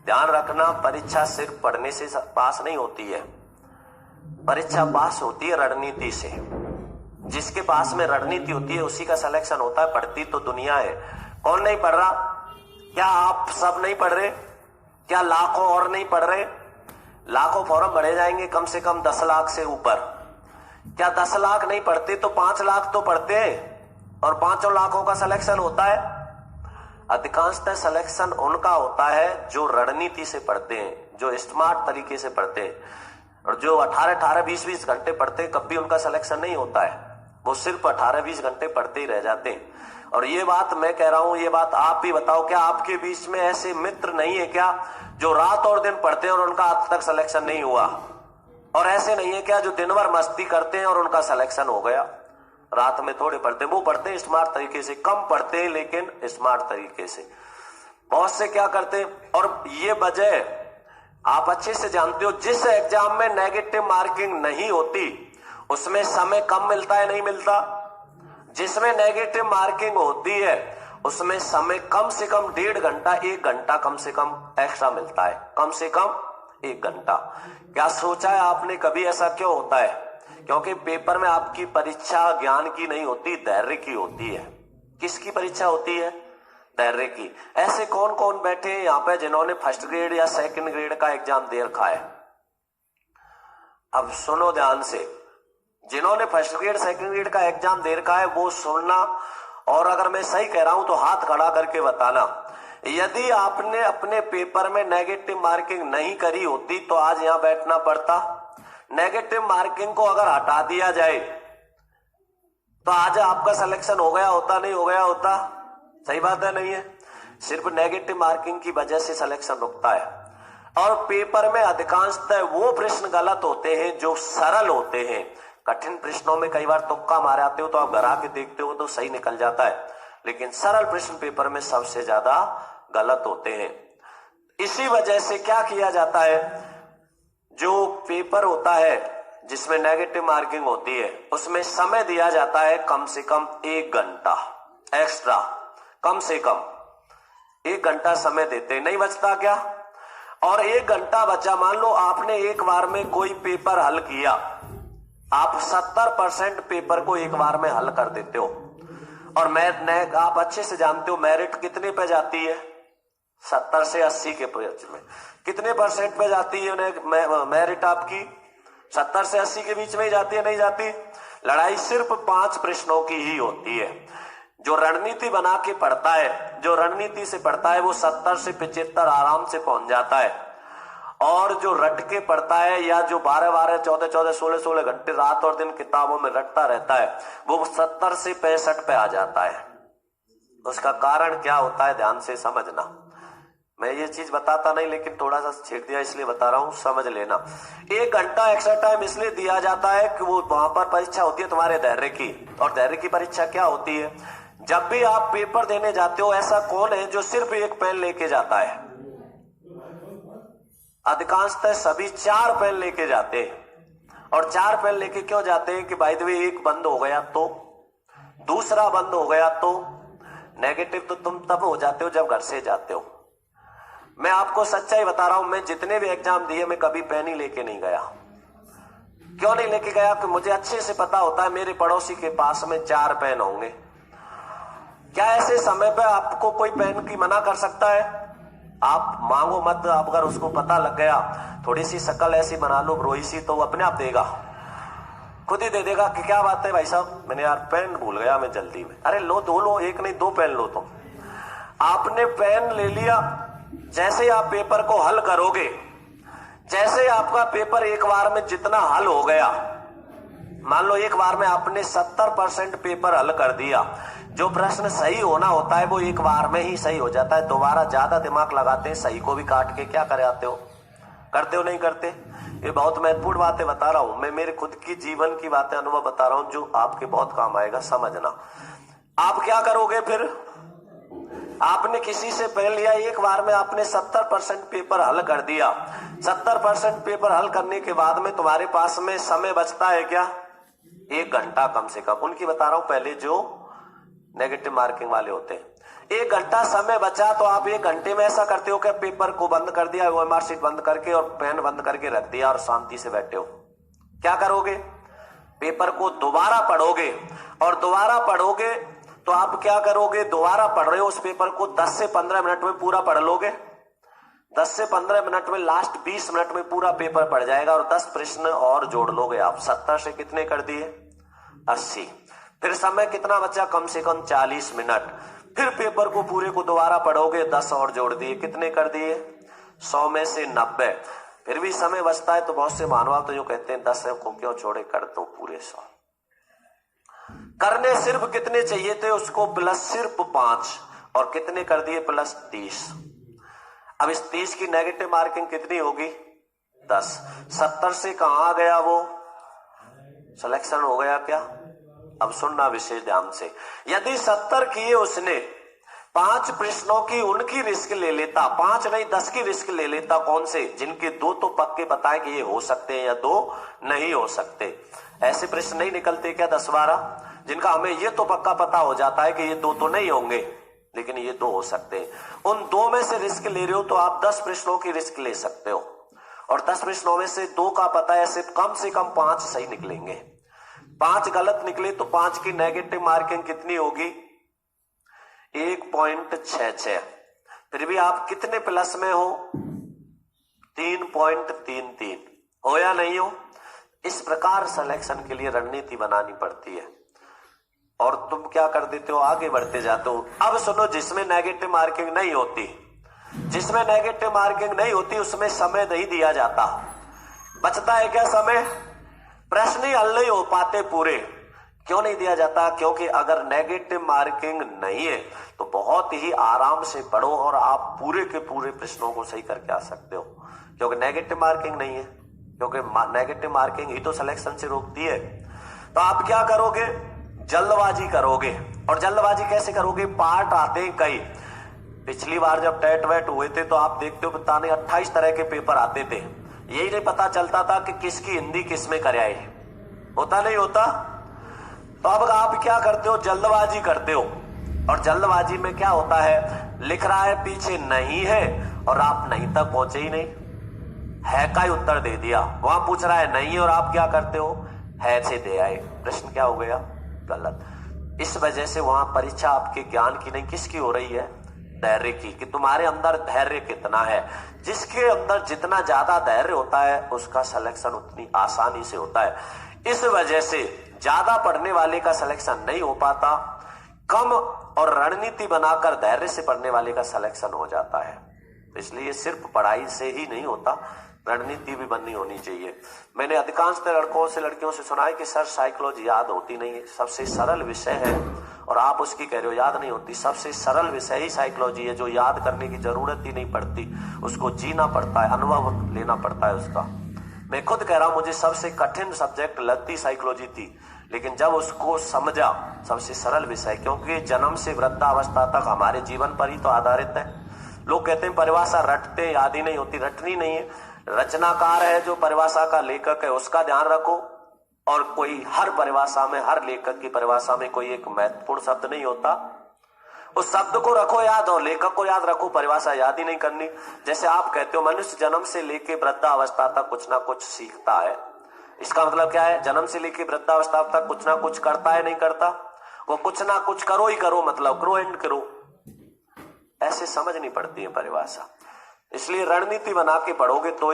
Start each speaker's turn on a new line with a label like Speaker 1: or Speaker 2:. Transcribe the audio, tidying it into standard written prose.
Speaker 1: ध्यान रखना, परीक्षा सिर्फ पढ़ने से पास नहीं होती है, परीक्षा पास होती है रणनीति से। जिसके पास में रणनीति होती है उसी का सिलेक्शन होता है। पढ़ती तो दुनिया है, कौन नहीं पढ़ रहा? क्या आप सब नहीं पढ़ रहे? क्या लाखों और नहीं पढ़ रहे? लाखों फॉर्म भरे जाएंगे, कम से कम 10 लाख से ऊपर। क्या 10 लाख नहीं पढ़ते तो 5 लाख तो पढ़ते हैं, और 5 लाखों का सिलेक्शन होता है। अधिकांशतः सिलेक्शन उनका होता है जो रणनीति से पढ़ते हैं, जो स्मार्ट तरीके से पढ़ते हैं। और जो 18-18, 20-20 घंटे पढ़ते हैं, कभी उनका सिलेक्शन नहीं होता है। वो सिर्फ 18-20 घंटे पढ़ते ही रह जाते हैं। और ये बात मैं कह रहा हूं, ये बात आप भी बताओ, क्या आपके बीच में ऐसे मित्र नहीं है क्या जो रात और दिन पढ़ते हैं और उनका आज तक सिलेक्शन नहीं हुआ? और ऐसे नहीं है क्या जो दिन भर मस्ती करते हैं और उनका सिलेक्शन हो गया? रात में थोड़े पढ़ते हैं, वो पढ़ते हैं स्मार्ट तरीके से, कम पढ़ते हैं लेकिन स्मार्ट तरीके से। बहुत से क्या करते हैं, और ये वजह आप अच्छे से जानते हो, जिस एग्जाम में नेगेटिव मार्किंग नहीं होती उसमें समय कम मिलता है, नहीं मिलता? जिसमें नेगेटिव मार्किंग होती है उसमें समय कम से कम 1.5 घंटा, 1 घंटा कम से कम एक्स्ट्रा मिलता है, कम से कम 1 घंटा। क्या सोचा है आपने कभी ऐसा क्यों होता है? क्योंकि पेपर में आपकी परीक्षा ज्ञान की नहीं होती, धैर्य की होती है। किसकी परीक्षा होती है? धैर्य की। ऐसे कौन कौन बैठे हैं यहाँ पे जिन्होंने फर्स्ट ग्रेड या सेकंड ग्रेड का एग्जाम दे रखा है? अब सुनो ध्यान से, जिन्होंने फर्स्ट ग्रेड सेकंड ग्रेड का एग्जाम दे रखा है वो सुनना, और अगर मैं सही कह रहा हूं तो हाथ खड़ा करके बताना। यदि आपने अपने पेपर में नेगेटिव मार्किंग नहीं करी होती तो आज यहां बैठना पड़ता? नेगेटिव मार्किंग को अगर हटा दिया जाए तो आज आपका सिलेक्शन हो गया होता, नहीं हो गया होता? सही बात है, नहीं है? सिर्फ नेगेटिव मार्किंग की वजह से सिलेक्शन रुकता है। और पेपर में अधिकांशतः वो प्रश्न गलत होते हैं जो सरल होते हैं। कठिन प्रश्नों में कई बार तुक्का मारे आते हो तो आप घर आके देखते हो तो सही निकल जाता है, लेकिन सरल प्रश्न पेपर में सबसे ज्यादा गलत होते हैं। इसी वजह से क्या किया जाता है, जो पेपर होता है जिसमें नेगेटिव मार्किंग होती है उसमें समय दिया जाता है कम से कम 1 घंटा एक्स्ट्रा, कम से कम 1 घंटा समय देते, नहीं बचता क्या? और 1 घंटा बचा, मान लो आपने एक बार में कोई पेपर हल किया, आप 70% पेपर को एक बार में हल कर देते हो, और आप अच्छे से जानते हो मेरिट कितने पे जाती है? 70 से 80 के बीच में। कितने परसेंट पे जाती है मेरिट आपकी? 70 से 80 के बीच में ही जाती है, नहीं जाती? लड़ाई सिर्फ 5 प्रश्नों की ही होती है। जो रणनीति बना के पढ़ता है, जो रणनीति से पढ़ता है वो 70 से 75 आराम से पहुंच जाता है, और जो रट के पढ़ता है या जो 12-12, 14-14, 16-16 घंटे रात और दिन किताबों में रटता रहता है वो 70 से 65 पे आ जाता है। उसका कारण क्या होता है, ध्यान से समझना। मैं ये चीज बताता नहीं लेकिन थोड़ा सा छेड़ दिया इसलिए बता रहा हूं, समझ लेना। 1 घंटा एक्स्ट्रा टाइम इसलिए दिया जाता है कि वो वहां पर परीक्षा होती है तुम्हारे धैर्य की। और धैर्य की परीक्षा क्या होती है? जब भी आप पेपर देने जाते हो, ऐसा कौन है जो सिर्फ 1 पेन लेके जाता है? अधिकांशतः सभी 4 पेन लेके जाते हैं। और 4 पेन लेके क्यों जाते हैं कि बाय द वे एक बंद हो गया तो, दूसरा बंद हो गया तो। नेगेटिव तो तुम तब हो जाते हो जब घर से जाते हो। मैं आपको सच्चाई बता रहा हूं, मैं जितने भी एग्जाम दिए मैं कभी पेन ही लेके नहीं गया। क्यों नहीं लेके गया? कि मुझे अच्छे से पता होता है मेरे पड़ोसी के पास में 4 पेन होंगे। क्या ऐसे समय पे आपको कोई पेन की मना कर सकता है? आप मांगो मत, आप अगर उसको पता लग गया, थोड़ी सी शक्ल ऐसी बना लो रोई सी, तो वो अपने आप देगा, खुद ही दे देगा कि क्या बात है भाई साहब, मैंने यार पेन भूल गया मैं जल्दी में। अरे लो, 2 लो, 1 नहीं 2 पेन लो तुम। आपने पेन ले लिया, जैसे आप पेपर को हल करोगे, जैसे आपका पेपर एक बार में जितना हल हो गया, मान लो एक बार में आपने 70% पेपर हल कर दिया, जो प्रश्न सही होना होता है वो एक बार में ही सही हो जाता है। दोबारा ज्यादा दिमाग लगाते हैं, सही को भी काट के क्या करे आते हो? करते हो नहीं करते? ये बहुत महत्वपूर्ण बातें बता रहा हूं मैं, मेरे खुद की जीवन की बातें, अनुभव बता रहा हूं जो आपके बहुत काम आएगा, समझना। आप क्या करोगे फिर? आपने किसी से पेन लिया, एक बार में आपने 70% पेपर हल कर दिया। 70% पेपर हल करने के बाद में तुम्हारे पास में समय बचता है क्या? 1 घंटा कम से कम। उनकी बता रहा हूं पहले जो नेगेटिव मार्किंग वाले होते हैं। 1 घंटा समय बचा तो आप 1 घंटे में ऐसा करते हो कि पेपर को बंद कर दिया, ओएमआर शीट बंद करके और पेन बंद करके रख दिया और शांति से बैठे हो। क्या करोगे? पेपर को दोबारा पढ़ोगे, और दोबारा पढ़ोगे तो आप क्या करोगे? दोबारा पढ़ रहे हो उस पेपर को 10 से 15 मिनट में पूरा पढ़ लोगे। 10 से 15 मिनट में, लास्ट 20 मिनट में पूरा पेपर पढ़ जाएगा और 10 प्रश्न और जोड़ लोगे आप। 70 से कितने कर दिए? 80। फिर समय कितना बचा? कम से कम 40 मिनट। फिर पेपर को पूरे को दोबारा पढ़ोगे, 10 और जोड़ दिए, कितने कर दिए? 100 में से 90। फिर भी समय बचता है तो बहुत से महानुभाव तो यूं कहते हैं 10 को क्यों छोड़े, कर दो पूरे 100। करने सिर्फ कितने चाहिए थे उसको? प्लस सिर्फ 5, और कितने कर दिए? प्लस 30। अब इस 30 की नेगेटिव मार्किंग कितनी होगी? 10। 70 से कहां आ गया वो? सिलेक्शन हो गया क्या? अब सुनना विशेष ध्यान से। यदि 70 किए उसने, 5 प्रश्नों की उनकी रिस्क ले लेता, 5 नहीं 10 की रिस्क ले लेता। कौन से? जिनके 2 तो पक्के पता है कि ये हो सकते हैं या 2 नहीं हो सकते। ऐसे प्रश्न नहीं निकलते क्या 10-12, जिनका हमें ये तो पक्का पता हो जाता है कि ये 2 तो नहीं होंगे लेकिन ये 2 हो सकते हैं। उन 2 में से रिस्क ले रहे हो तो आप 10 प्रश्नों की रिस्क ले सकते हो, और 10 प्रश्नों में से 2 का पता है, सिर्फ कम से कम 5 सही निकलेंगे। 5 गलत निकले तो 5 की नेगेटिव मार्किंग कितनी होगी? 1.66। फिर भी आप कितने प्लस में हो? 3.33 हो या नहीं हो? इस प्रकार सिलेक्शन के लिए रणनीति बनानी पड़ती है, और तुम क्या कर देते हो? आगे बढ़ते जाते हो। अब सुनो, जिसमें नेगेटिव मार्किंग नहीं होती, जिसमें नेगेटिव मार्किंग नहीं होती उसमें समय नहीं दिया जाता। बचता है क्या समय? प्रश्न ही हल नहीं हो पाते पूरे। क्यों नहीं दिया जाता? क्योंकि अगर नेगेटिव मार्किंग नहीं है तो बहुत ही आराम से पढ़ो और आप पूरे के पूरे प्रश्नों को सही करके आ सकते हो, क्योंकि नेगेटिव मार्किंग नहीं है। क्योंकि नेगेटिव मार्किंग ही तो सिलेक्शन से रोकती है। तो आप क्या करोगे? जल्दबाजी करोगे। और जल्दबाजी कैसे करोगे? पार्ट आते हैं कई। पिछली बार जब टेट वेट हुए थे तो आप देखते हो बताने 28 तरह के पेपर आते थे, यही नहीं पता चलता था कि किसकी हिंदी किसमें कराए। होता नहीं होता? तो अब आप क्या करते हो? जल्दबाजी करते हो, और जल्दबाजी में क्या होता है? लिख रहा है पीछे नहीं है और आप नहीं तक पहुंचे ही नहीं, है का ही उत्तर दे दिया। वहां पूछ रहा है नहीं और आप क्या करते हो? है से दे आए। प्रश्न क्या हो गया? गलत। इस वजह से वहां परीक्षा आपके ज्ञान की नहीं, किसकी हो रही है? धैर्य की, कि तुम्हारे अंदर धैर्य कितना है। जिसके अंदर जितना ज्यादा धैर्य होता है उसका सिलेक्शन उतनी आसानी से होता है। इस वजह से ज्यादा पढ़ने वाले का सिलेक्शन नहीं हो पाता, कम और रणनीति बनाकर धैर्य से पढ़ने वाले का सिलेक्शन हो जाता है। इसलिए सिर्फ पढ़ाई से ही नहीं होता, रणनीति भी बननी होनी चाहिए। मैंने अधिकांश लड़कों से लड़कियों से सुना है कि सर साइकोलॉजी याद होती नहीं है, सबसे सरल विषय है, और आप उसकी कह रहे हो याद नहीं होती। सबसे सरल विषय ही साइकोलॉजी है, जो याद करने की जरूरत ही नहीं पड़ती, उसको जीना पड़ता है, अनुभव लेना पड़ता है उसका। मैं खुद कह रहा हूं मुझे सबसे कठिन सब्जेक्ट लगती साइकोलॉजी थी, लेकिन जब उसको समझा सबसे सरल विषय, क्योंकि जन्म से वृद्धावस्था तक हमारे जीवन पर ही तो आधारित है। लोग कहते हैं परिभाषा रटते, याद ही नहीं होती। रटनी नहीं है, रचनाकार है जो परिभाषा का लेखक है उसका ध्यान रखो, और कोई हर परिभाषा में, हर लेखक की परिभाषा में कोई एक महत्वपूर्ण शब्द नहीं होता, उस शब्द को रखो याद और लेखक को याद रखो, परिभाषा याद ही नहीं करनी। जैसे आप कहते हो मनुष्य जन्म से लेके वृद्धावस्था तक कुछ ना कुछ सीखता है, इसका मतलब क्या है? जन्म से लेके वृद्धावस्था तक कुछ ना कुछ करता है, नहीं करता? वो कुछ ना कुछ करो ही करो, मतलब करो एंड करो, ऐसे समझनी पड़ती है परिभाषा। इसलिए रणनीति बना के पढ़ोगे तो